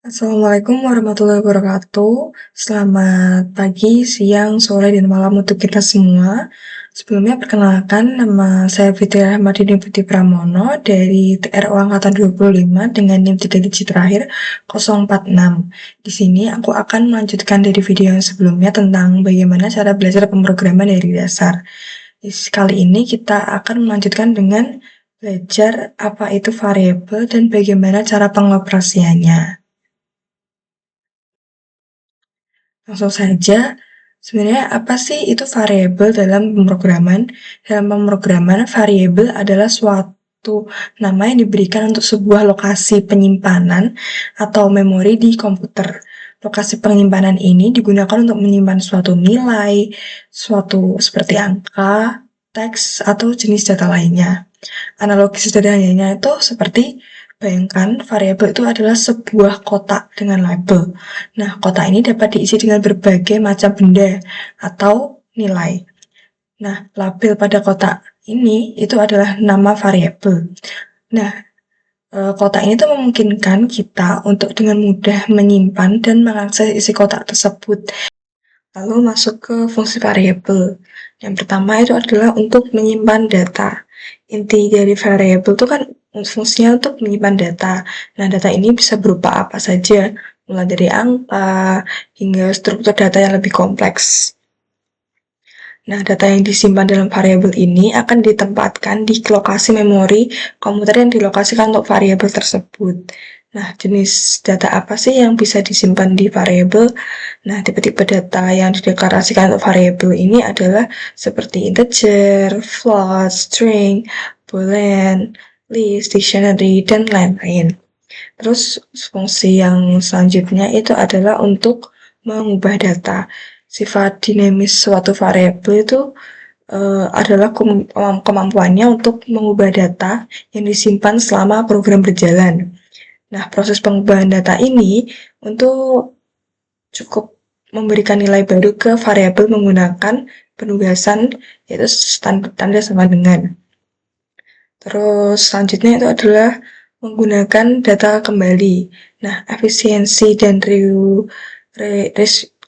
Assalamualaikum warahmatullahi wabarakatuh. Selamat pagi, siang, sore, dan malam untuk kita semua. Sebelumnya perkenalkan, nama saya Fitri Rahmadini Putri Pramono dari TRO Angkatan 25 dengan NIM 3 digit terakhir 046. Di sini aku akan melanjutkan dari video yang sebelumnya tentang bagaimana cara belajar pemrograman dari dasar. Kali ini kita akan melanjutkan dengan belajar apa itu variabel dan bagaimana cara pengoperasiannya. Langsung saja, sebenarnya apa sih itu variabel dalam pemrograman? Dalam pemrograman, variabel adalah suatu nama yang diberikan untuk sebuah lokasi penyimpanan atau memori di komputer. Lokasi penyimpanan ini digunakan untuk menyimpan suatu nilai, suatu seperti angka, teks, atau jenis data lainnya. Analogi sederhananya itu seperti bayangkan variabel itu adalah sebuah kotak dengan label. Nah, kotak ini dapat diisi dengan berbagai macam benda atau nilai. Nah, label pada kotak ini itu adalah nama variabel. Nah, kotak ini tuh memungkinkan kita untuk dengan mudah menyimpan dan mengakses isi kotak tersebut. Lalu masuk ke fungsi variabel. Yang pertama itu adalah untuk menyimpan data. Inti dari variabel itu kan fungsinya untuk menyimpan data. Nah, data ini bisa berupa apa saja, mulai dari angka hingga struktur data yang lebih kompleks. Nah, data yang disimpan dalam variabel ini akan ditempatkan di lokasi memori komputer yang dilokasikan untuk variabel tersebut. Nah, jenis data apa sih yang bisa disimpan di variabel? Nah, tipe-tipe data yang dideklarasikan untuk variabel ini adalah seperti integer, float, string, boolean, list, dictionary, dan lain-lain. Terus fungsi yang selanjutnya itu adalah untuk mengubah data. Sifat dinamis suatu variabel itu adalah kemampuannya untuk mengubah data yang disimpan selama program berjalan. Nah, proses pengubahan data ini untuk cukup memberikan nilai baru ke variabel menggunakan penugasan yaitu tanda sama dengan. Terus selanjutnya itu adalah menggunakan data kembali. Nah, efisiensi dan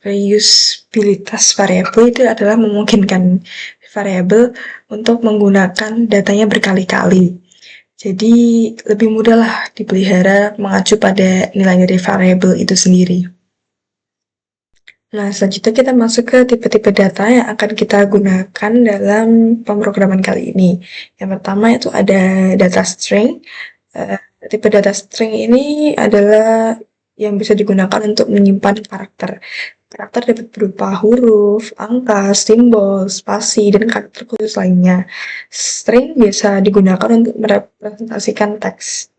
reusabilitas variabel itu adalah memungkinkan variabel untuk menggunakan datanya berkali-kali. Jadi lebih mudah lah dipelihara mengacu pada nilai dari variabel itu sendiri. Nah, selanjutnya kita masuk ke tipe-tipe data yang akan kita gunakan dalam pemrograman kali ini. Yang pertama itu ada data string. Tipe data string ini adalah yang bisa digunakan untuk menyimpan karakter. Karakter dapat berupa huruf, angka, simbol, spasi, dan karakter khusus lainnya. String biasa digunakan untuk merepresentasikan teks.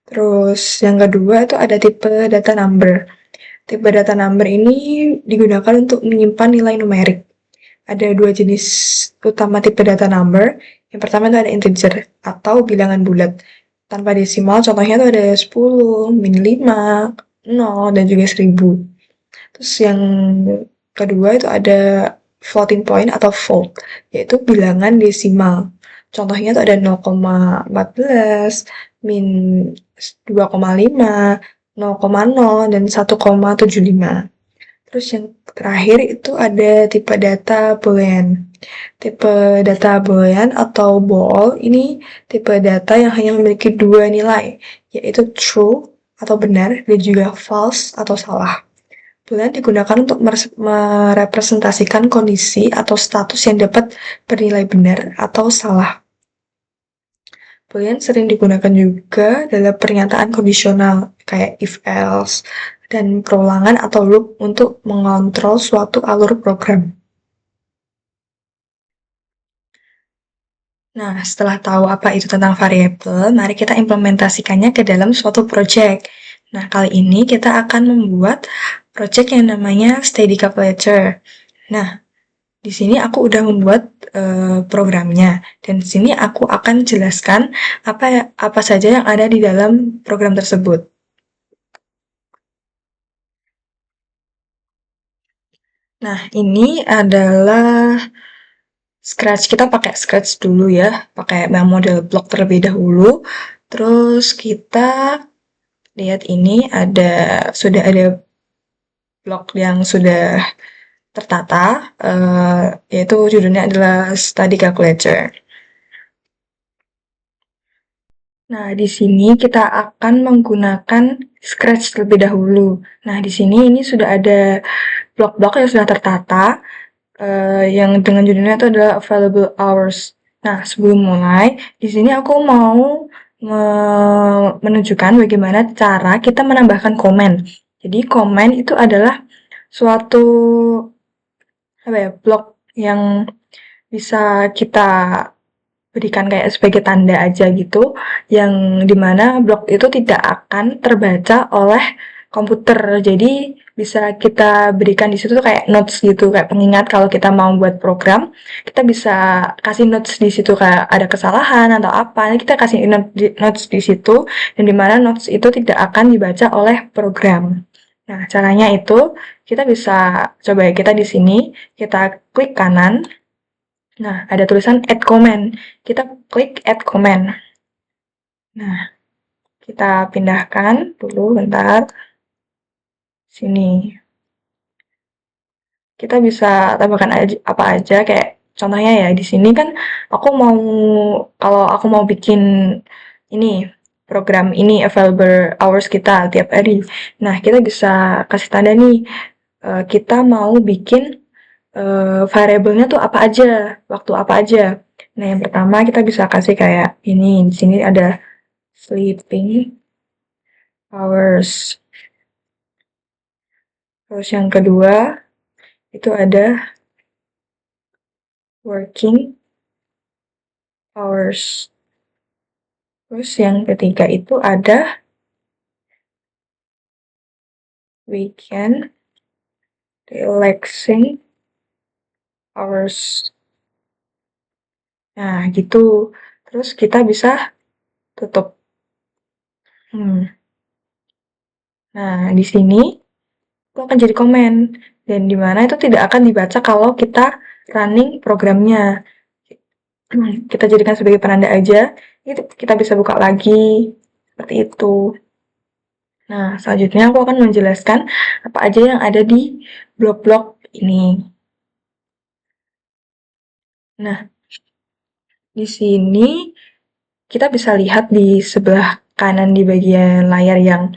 Terus yang kedua itu ada tipe data number. Tipe data number ini digunakan untuk menyimpan nilai numerik. Ada dua jenis utama tipe data number. Yang pertama itu ada integer atau bilangan bulat. Tanpa desimal, contohnya itu ada 10, min 5, 0, dan juga 1000. Terus yang kedua itu ada floating point atau float, yaitu bilangan desimal. Contohnya itu ada 0,14, min 2,5, 0,0, dan 1,75. Terus yang terakhir itu ada tipe data boolean. Tipe data boolean atau bool ini tipe data yang hanya memiliki dua nilai, yaitu true atau benar dan juga false atau salah. Boolean digunakan untuk merepresentasikan kondisi atau status yang dapat bernilai benar atau salah. Boolean sering digunakan juga dalam pernyataan kondisional kayak if else dan perulangan atau loop untuk mengontrol suatu alur program. Nah, setelah tahu apa itu tentang variabel, mari kita implementasikannya ke dalam suatu project. Nah, kali ini kita akan membuat project yang namanya Steady Calculator. Nah, di sini aku udah membuat programnya, dan di sini aku akan jelaskan apa saja yang ada di dalam program tersebut. Nah, ini adalah Scratch. Kita pakai Scratch dulu ya, pakai model block terlebih dahulu. Terus kita Lihat ini sudah ada blok yang sudah tertata, yaitu judulnya adalah Study Calculator. Nah, di sini kita akan menggunakan Scratch terlebih dahulu. Nah, di sini ini sudah ada blok-blok yang sudah tertata, yang dengan judulnya itu adalah Available Hours. Nah, sebelum mulai, di sini aku mau menunjukkan bagaimana cara kita menambahkan komen. Jadi, komen itu adalah suatu blok yang bisa kita berikan kayak sebagai tanda aja gitu, yang dimana blok itu tidak akan terbaca oleh komputer. Jadi bisa kita berikan di situ kayak notes gitu, kayak pengingat kalau kita mau buat program, kita bisa kasih notes di situ kayak ada kesalahan atau apa, kita kasih notes di situ, dan dimana notes itu tidak akan dibaca oleh program. Nah, caranya itu kita bisa coba ya, kita di sini kita klik kanan. Nah, ada tulisan add comment. Kita klik add comment. Nah, kita pindahkan dulu bentar. Sini. Kita bisa tambahkan apa aja kayak contohnya ya di sini kan kalau aku mau bikin ini program ini available hours kita tiap hari. Nah, kita bisa kasih tanda nih, kita mau bikin variabelnya tuh apa aja, waktu apa aja. Nah, yang pertama kita bisa kasih kayak ini, di sini ada sleeping hours. Terus yang kedua itu ada working hours. Terus yang ketiga itu ada weekend relaxing hours. Nah, gitu. Terus kita bisa tutup. Nah, di sini itu akan jadi komen. Dan di mana itu tidak akan dibaca kalau kita running programnya. Kita jadikan sebagai penanda aja. Itu kita bisa buka lagi. Seperti itu. Nah, selanjutnya aku akan menjelaskan apa aja yang ada di blok-blok ini. Nah, di sini kita bisa lihat di sebelah kanan di bagian layar yang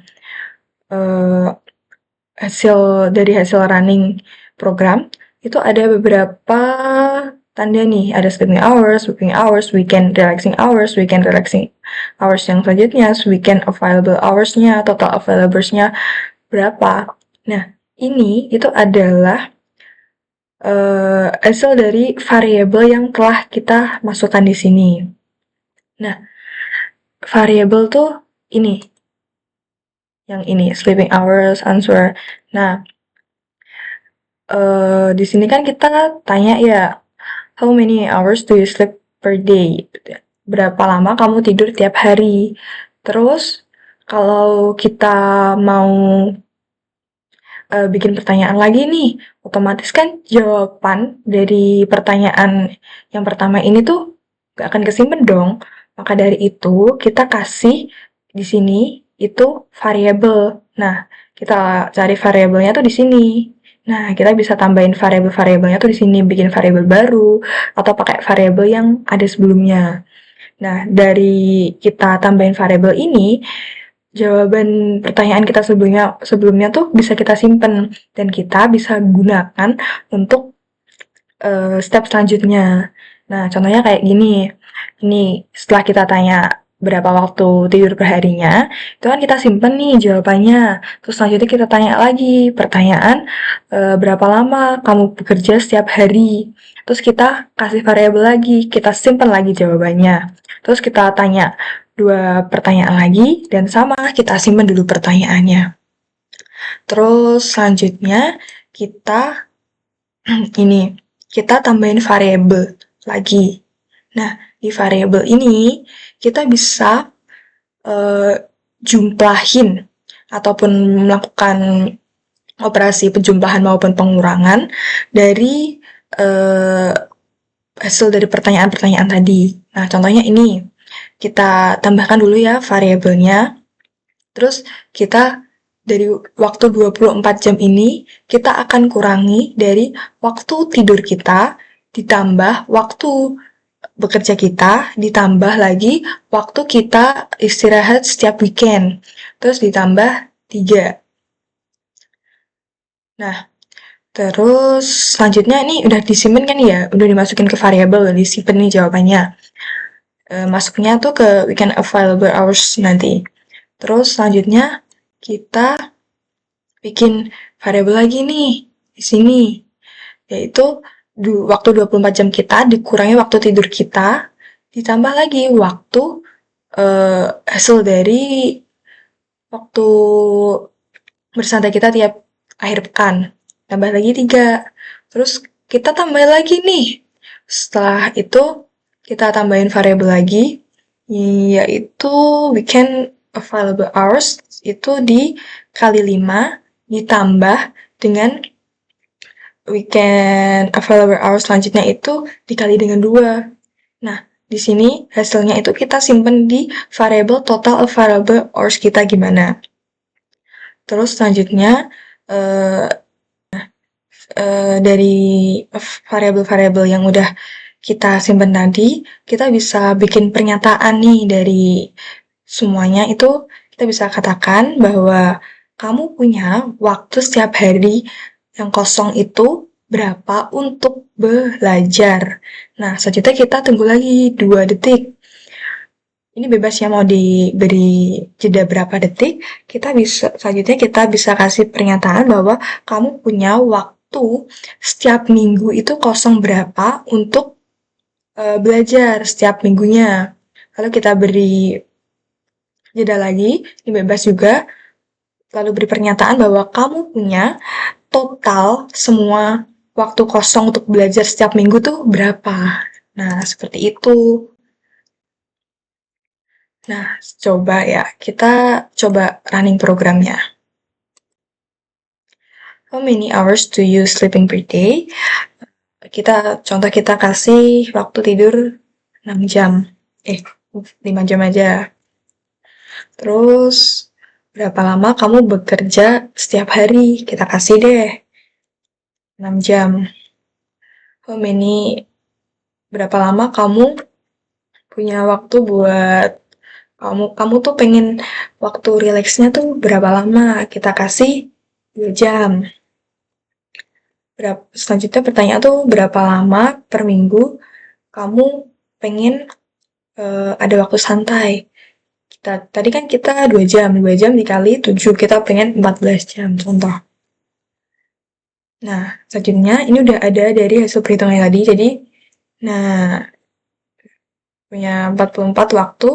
hasil running program, itu ada beberapa tanda nih, ada sleeping hours, working hours, weekend relaxing hours yang selanjutnya, weekend available hours-nya, total available-nya berapa. Nah, ini itu adalah hasil dari variabel yang telah kita masukkan di sini. Nah, variabel tuh ini, yang ini, sleeping hours, answer. Nah, di sini kan kita tanya ya, how many hours do you sleep per day? Berapa lama kamu tidur tiap hari? Terus, kalau kita mau bikin pertanyaan lagi nih, otomatis kan jawaban dari pertanyaan yang pertama ini tuh gak akan kesimpan dong. Maka dari itu, kita kasih di sini itu variabel. Nah, kita cari variabelnya tuh di sini. Nah, kita bisa tambahin variabel-variabelnya tuh di sini, bikin variabel baru atau pakai variabel yang ada sebelumnya. Nah, dari kita tambahin variabel ini, jawaban pertanyaan kita sebelumnya tuh bisa kita simpen dan kita bisa gunakan untuk step selanjutnya. Nah, contohnya kayak gini. Ini setelah kita tanya berapa waktu tidur perharinya, itu kan kita simpen nih jawabannya. Terus selanjutnya kita tanya lagi pertanyaan, berapa lama kamu bekerja setiap hari. Terus kita kasih variabel lagi, kita simpen lagi jawabannya. Terus kita tanya 2 pertanyaan lagi, dan sama kita simpen dulu pertanyaannya. Terus selanjutnya kita ini, kita tambahin variabel lagi. Nah, di variabel ini kita bisa jumlahin ataupun melakukan operasi penjumlahan maupun pengurangan dari hasil dari pertanyaan-pertanyaan tadi. Nah, contohnya ini. Kita tambahkan dulu ya variabelnya. Terus kita dari waktu 24 jam ini, kita akan kurangi dari waktu tidur kita, ditambah waktu bekerja kita, ditambah lagi waktu kita istirahat setiap weekend. Terus ditambah 3. Nah, terus selanjutnya ini udah disimpan kan ya, udah dimasukin ke variabel, disimpan nih jawabannya. Masuknya tuh ke weekend available hours nanti. Terus selanjutnya kita bikin variabel lagi nih di sini, yaitu waktu 24 jam kita dikurangi waktu tidur kita, ditambah lagi waktu hasil dari waktu bersantai kita tiap akhir pekan. Tambah lagi 3. Terus kita tambah lagi nih. Setelah itu kita tambahin variabel lagi, yaitu weekend available hours itu dikali 5 ditambah dengan weekend available hours selanjutnya itu dikali dengan 2. Nah, di sini hasilnya itu kita simpen di variable total available hours kita gimana. Terus selanjutnya dari variabel-variabel yang udah kita simpen tadi, kita bisa bikin pernyataan nih dari semuanya itu. Kita bisa katakan bahwa kamu punya waktu setiap hari yang kosong itu berapa untuk belajar. Nah, selanjutnya kita tunggu lagi 2 detik. Ini bebas ya mau diberi jeda berapa detik. Selanjutnya kita bisa kasih pernyataan bahwa kamu punya waktu setiap minggu itu kosong berapa untuk belajar setiap minggunya. Lalu kita beri jeda lagi, ini bebas juga. Lalu beri pernyataan bahwa kamu punya total semua waktu kosong untuk belajar setiap minggu tuh berapa. Nah, seperti itu. Nah, coba ya, kita coba running programnya. How many hours do you sleeping per day? Contoh kita kasih waktu tidur 6 jam. 5 jam aja. Terus, berapa lama kamu bekerja setiap hari? Kita kasih deh 6 jam. How many, berapa lama kamu punya waktu buat kamu tuh pengen waktu rileksnya tuh berapa lama? Kita kasih 2 jam. Selanjutnya pertanyaan tuh berapa lama per minggu kamu pengen ada waktu santai? Tadi kan kita 2 jam dikali 7, kita pengen 14 jam contoh. Nah, selanjutnya ini udah ada dari hasil perhitungan tadi, jadi punya 44 waktu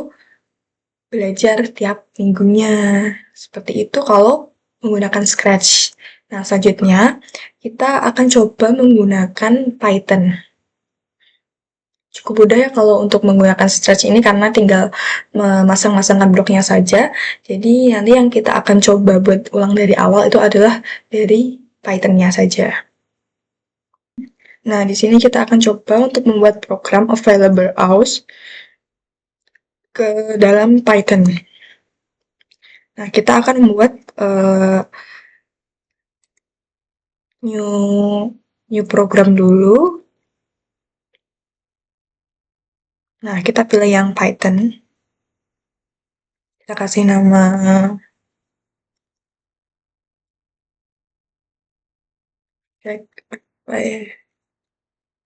belajar tiap minggunya. Seperti itu kalau menggunakan Scratch. Nah, selanjutnya kita akan coba menggunakan Python. Cukup mudah ya kalau untuk menggunakan Scratch ini karena tinggal memasang-masangkan bloknya saja. Jadi nanti yang kita akan coba buat ulang dari awal itu adalah dari Python-nya saja. Nah, di sini kita akan coba untuk membuat program available hours ke dalam Python. Nah, kita akan membuat new program dulu. Nah, kita pilih yang Python. Kita kasih nama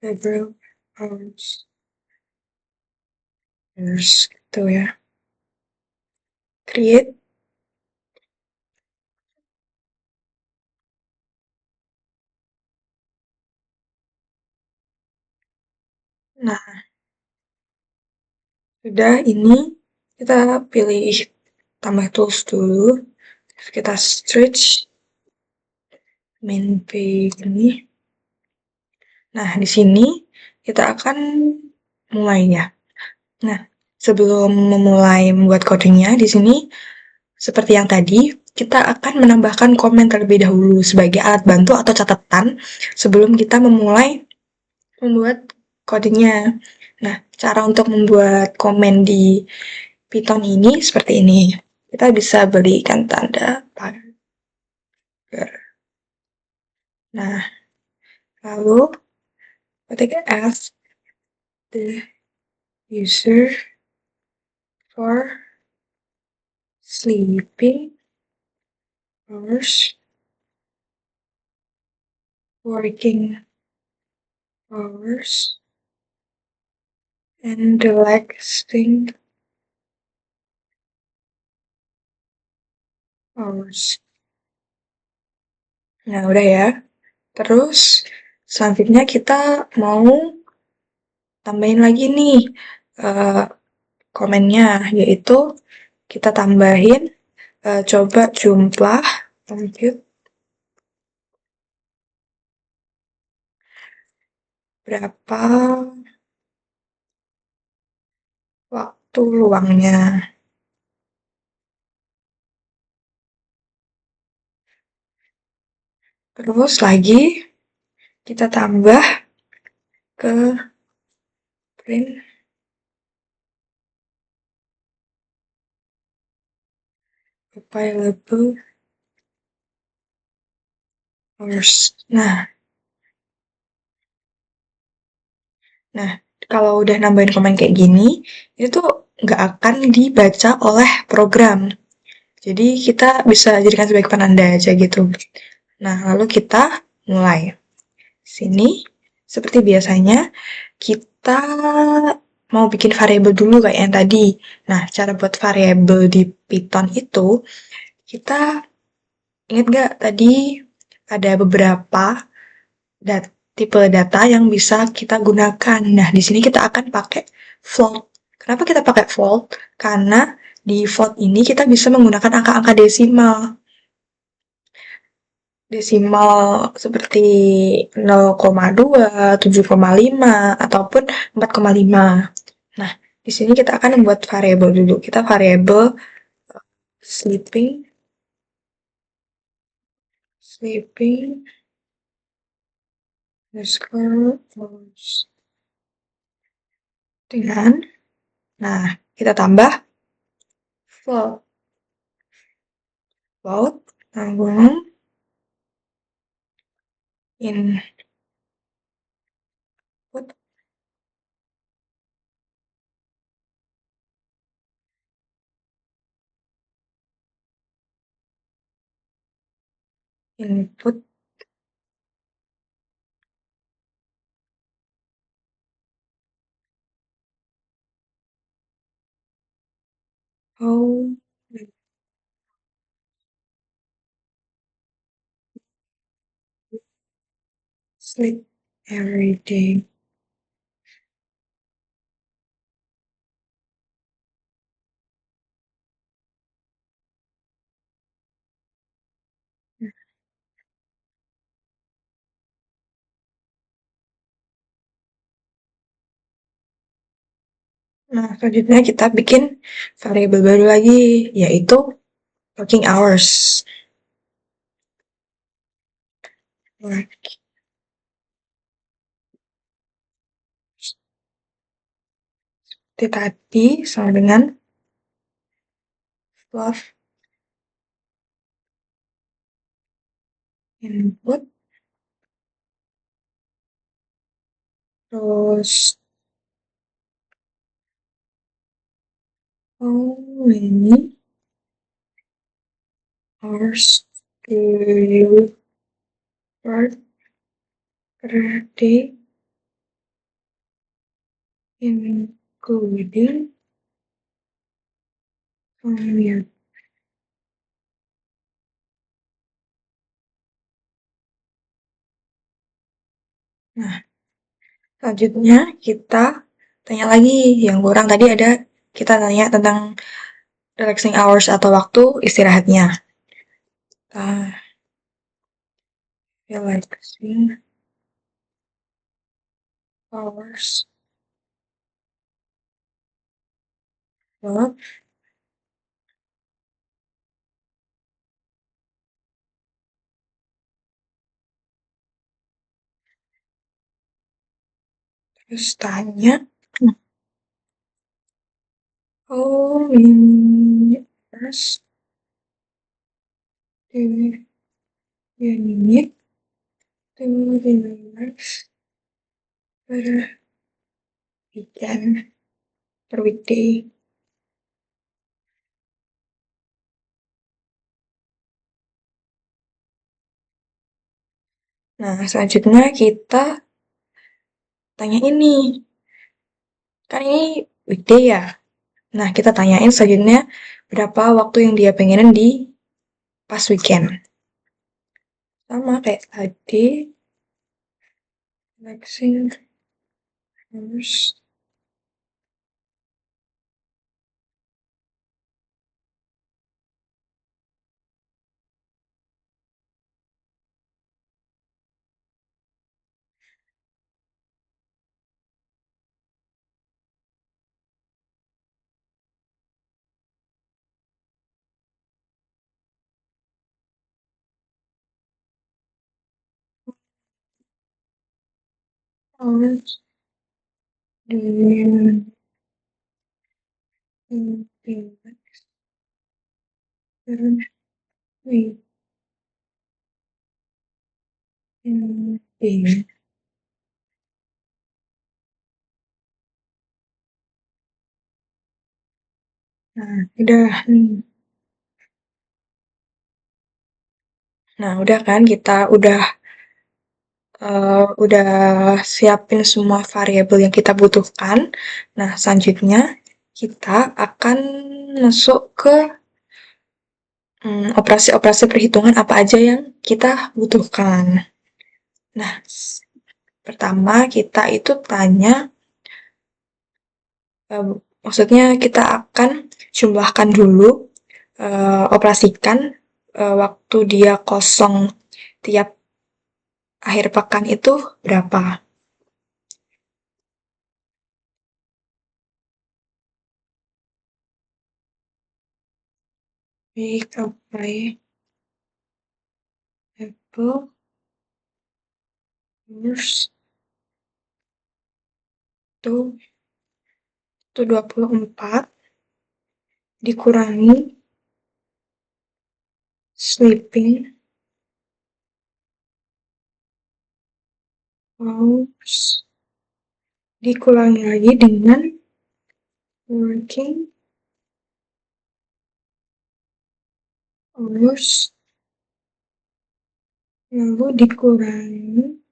available hours gitu ya. Create. Nah, sudah ini kita pilih tambah tools dulu. Kita stretch main page ini. Nah, di sini kita akan mulai ya. Nah, sebelum memulai membuat codingnya, di sini seperti yang tadi, kita akan menambahkan komen terlebih dahulu sebagai alat bantu atau catatan sebelum kita memulai membuat codingnya. Nah, cara untuk membuat komen di Python ini seperti ini. kita bisa berikan tanda pagar. Nah, lalu ketika ask the user for sleeping hours, working hours, and relaxing hours. Nah, udah ya. Terus, selanjutnya kita mau tambahin lagi nih eh, komennya, yaitu kita tambahin coba jumlah lanjut berapa waktu luangnya. Terus lagi kita tambah ke print available hours. Nah, kalau udah nambahin komen kayak gini, itu tuh nggak akan dibaca oleh program. Jadi kita bisa jadikan sebagai penanda aja gitu. Nah, lalu kita mulai. Sini, seperti biasanya, kita mau bikin variabel dulu kayak yang tadi. Nah, cara buat variabel di Python itu, kita ingat nggak tadi ada beberapa tipe data yang bisa kita gunakan. Nah, di sini kita akan pakai float. Kenapa kita pakai float? Karena di float ini kita bisa menggunakan angka-angka desimal. Desimal seperti 0,2, 7,5, ataupun 4,5. Nah, di sini kita akan membuat variabel dulu. Kita variabel sleeping, sleeping, underscore, dengan, nah, kita tambah float, float, tanggung, input, input, how sleep every day. Nah, selanjutnya kita bikin variabel baru lagi, yaitu working hours. Work. Seperti tadi, sama dengan fluff input, terus how many hours do you work per day, including commute. Nah, selanjutnya kita tanya lagi yang kurang tadi ada kita tanya tentang relaxing hours atau waktu istirahatnya. Relaxing hours. Work. Terus tanya, how many hours unit to the members per weekend, per weekday. Nah, selanjutnya kita tanya ini. Kan ini weekday ya. Nah, kita tanyain selanjutnya berapa waktu yang dia pengenin di pas weekend. Sama kayak tadi, flexing hours. Hours dengan per weekend. Nah, udah nih. Nah, udah kan kita udah siapin semua variabel yang kita butuhkan. Nah, selanjutnya kita akan masuk ke operasi-operasi perhitungan apa aja yang kita butuhkan. Nah, pertama kita itu tanya, maksudnya kita akan jumlahkan dulu, operasikan waktu dia kosong tiap akhir pekan itu berapa. Week apply Apple Years itu 24 dikurangi sleeping hours dikurangi lagi dengan working hours lalu dikurangi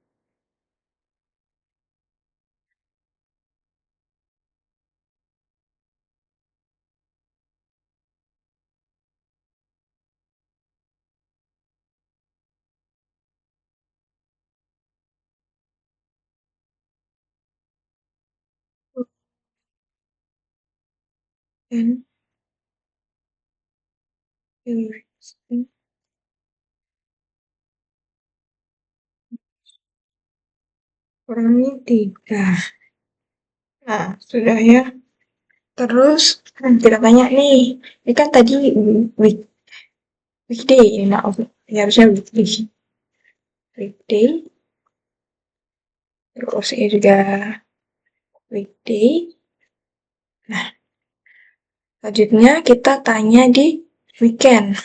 dan kurangi 3. Nah, sudah ya. Terus kita tanya nih, ini kan tadi weekday ya, nah, ya harusnya weekday, terus ini juga weekday. Nah, selanjutnya kita tanya di weekend.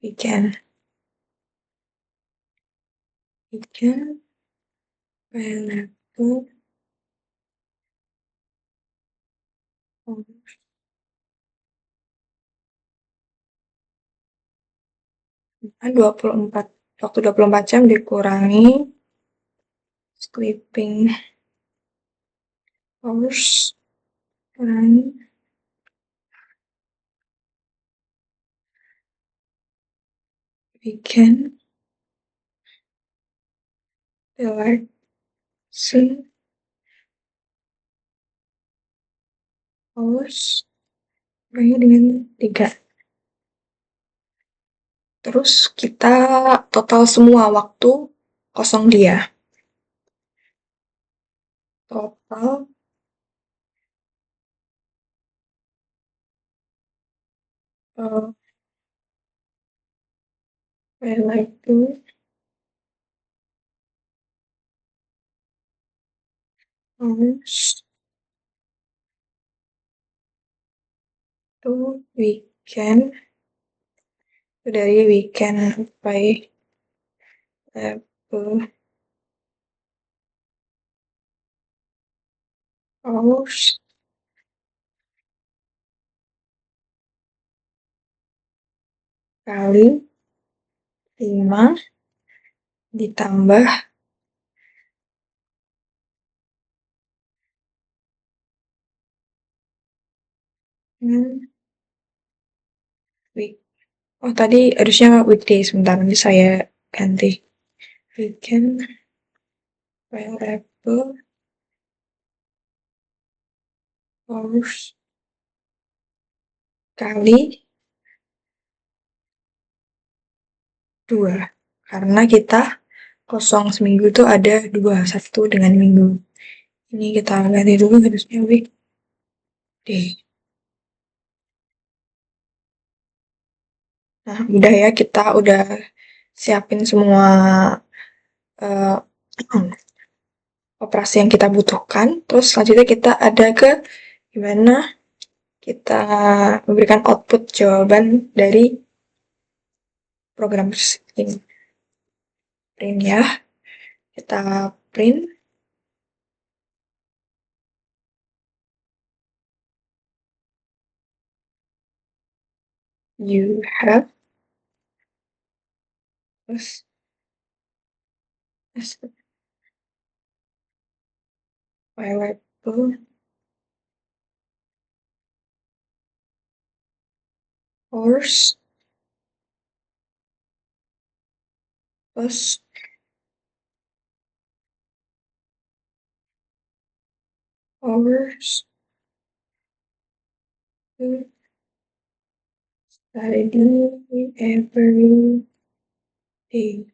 Weekend available kan 24 waktu 24 jam dikurangi sleeping hours kurangi weekend relaxing hours kurangi dengan 3. Terus kita total semua waktu kosong dia. Total relative hours to weekend Dari weekend sampai hours kali 5 ditambah hmm, week. Oh tadi harusnya weekday, sebentar nanti saya ganti. Weekend variable hours kali 2. Karena kita kosong seminggu itu ada 2, Sabtu dengan Minggu. Ini kita ganti dulu harusnya weekday. Nah, udah ya, kita udah siapin semua eh, operasi yang kita butuhkan. Terus selanjutnya kita ada ke gimana kita memberikan output jawaban dari program ini. Print ya, kita print. You have terus available course plus hours to study every day.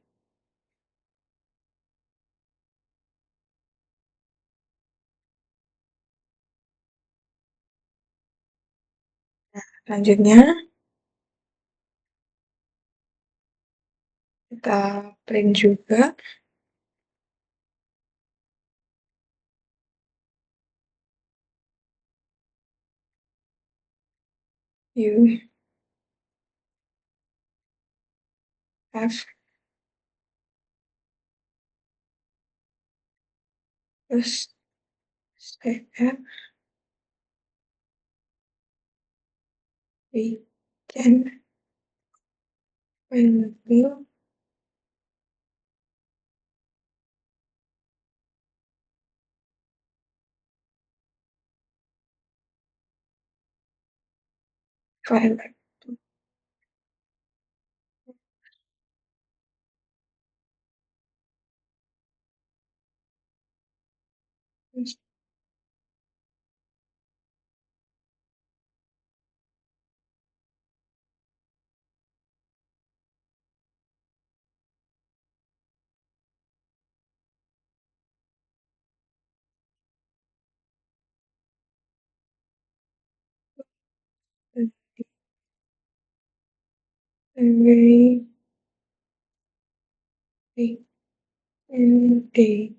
Selanjutnya kita print juga. You have plus CF we can will file every week and day.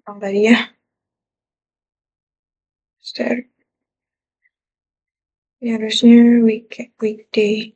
Yang tadi ya, start. Ini harusnya weekday.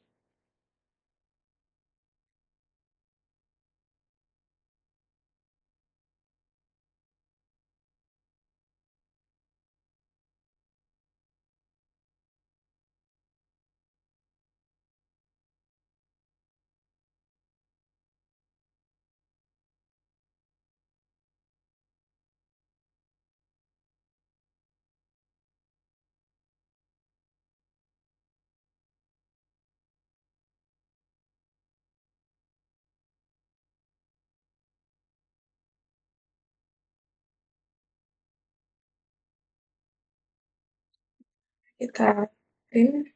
Kita print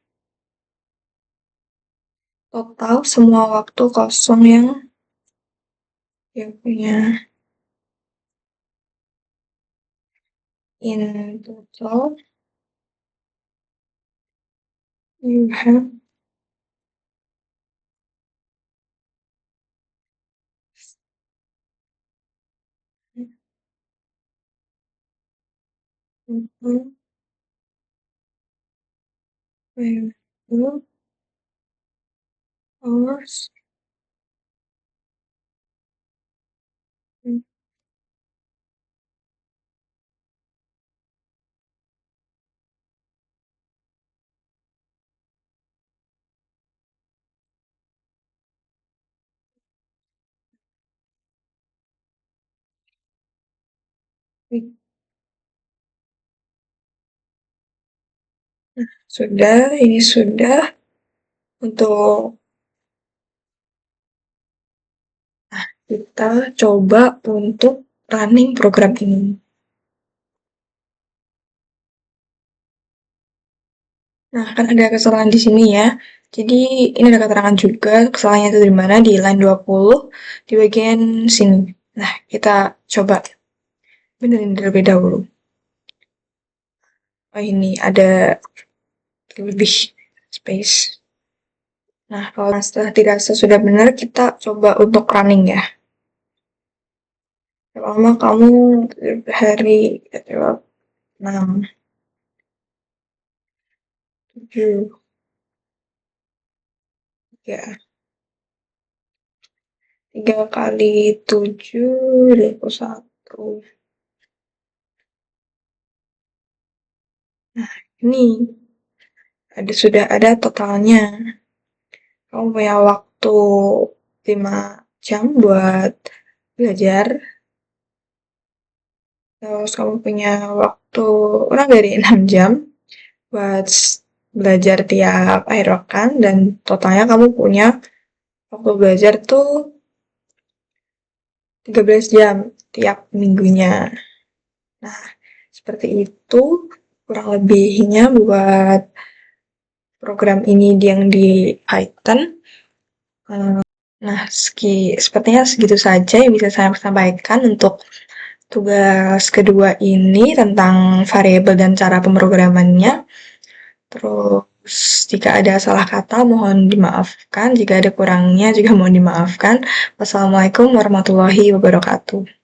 total semua waktu kosong yang dia punya. In total, you have Mhm. Variable hours. Sudah, ini sudah untuk kita coba untuk running program ini. Nah, kan ada kesalahan di sini ya. Jadi, ini ada keterangan juga kesalahannya itu di mana di line 20 di bagian sini. Nah, kita coba benerin terlebih dahulu. Oh, ini ada lebih space. Nah, kalau setelah dirasa sudah benar, kita coba untuk running ya. Lama kamu hari 6, 7, ya, 3 kali 7, 21. Nah, ini sudah ada totalnya. Kamu punya waktu 5 jam buat belajar. Terus kamu punya waktu kurang dari 6 jam buat belajar tiap akhir pekan. Dan totalnya kamu punya waktu belajar tuh 13 jam tiap minggunya. Nah, seperti itu kurang lebihnya buat program ini yang di Python. Nah, sepertinya segitu saja yang bisa saya sampaikan untuk tugas kedua ini tentang variabel dan cara pemrogramannya. Terus, jika ada salah kata mohon dimaafkan, jika ada kurangnya juga mohon dimaafkan. Wassalamualaikum warahmatullahi wabarakatuh.